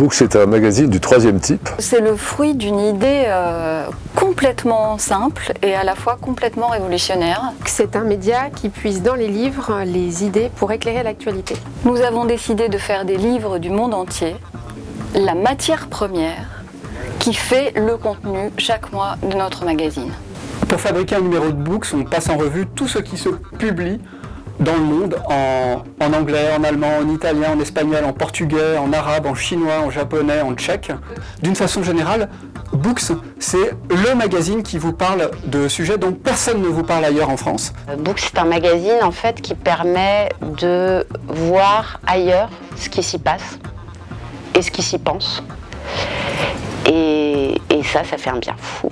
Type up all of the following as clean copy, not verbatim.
Books est un magazine du troisième type. C'est le fruit d'une idée complètement simple et à la fois complètement révolutionnaire. C'est un média qui puise dans les livres les idées pour éclairer l'actualité. Nous avons décidé de faire des livres du monde entier, la matière première qui fait le contenu chaque mois de notre magazine. Pour fabriquer un numéro de Books, on passe en revue tout ce qui se publie dans le monde, en anglais, en allemand, en italien, en espagnol, en portugais, en arabe, en chinois, en japonais, en tchèque. D'une façon générale, Books, c'est le magazine qui vous parle de sujets dont personne ne vous parle ailleurs en France. Books, c'est un magazine en fait qui permet de voir ailleurs ce qui s'y passe et ce qui s'y pense. Et ça fait un bien fou.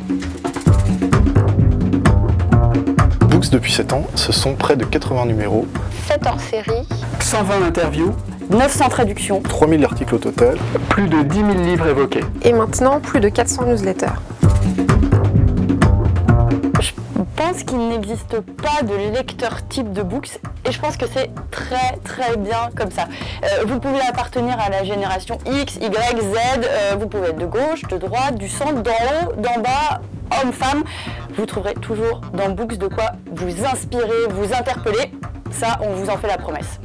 Books, depuis 7 ans, ce sont près de 80 numéros, 7 hors-série, 120 interviews, 900 traductions, 3000 articles au total. plus de 10 000 livres évoqués. Et maintenant, plus de 400 newsletters. Je pense qu'il n'existe pas de lecteur type de Books et je pense que c'est très bien comme ça. Vous pouvez appartenir à la génération X, Y, Z, vous pouvez être de gauche, de droite, du centre, d'en haut, d'en bas, homme, femme. Vous trouverez toujours dans Books de quoi vous inspirer, vous interpeller. Ça, on vous en fait la promesse.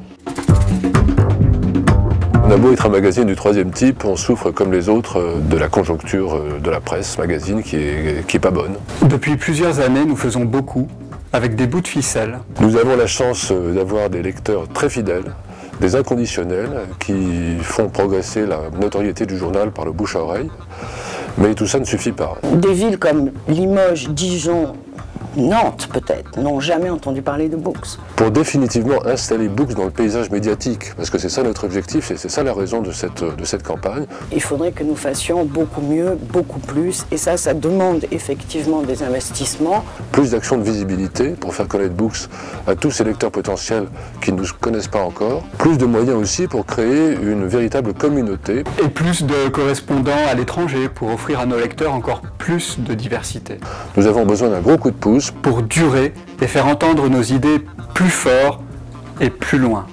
On a beau être un magazine du troisième type, on souffre comme les autres de la conjoncture de la presse magazine qui est pas bonne. Depuis plusieurs années, nous faisons beaucoup avec des bouts de ficelle. Nous avons la chance d'avoir des lecteurs très fidèles, des inconditionnels, qui font progresser la notoriété du journal par le bouche à oreille. Mais tout ça ne suffit pas. Des villes comme Limoges, Dijon, Nantes peut-être, n'ont jamais entendu parler de Books. Pour définitivement installer Books dans le paysage médiatique, parce que c'est ça notre objectif et c'est ça la raison de cette campagne. Il faudrait que nous fassions beaucoup mieux, beaucoup plus, et ça demande effectivement des investissements. Plus d'actions de visibilité pour faire connaître Books à tous ces lecteurs potentiels qui ne nous connaissent pas encore. Plus de moyens aussi pour créer une véritable communauté. Et plus de correspondants à l'étranger pour offrir à nos lecteurs encore plus de diversité. Nous avons besoin d'un gros coup de pouce Pour durer et faire entendre nos idées plus fort et plus loin.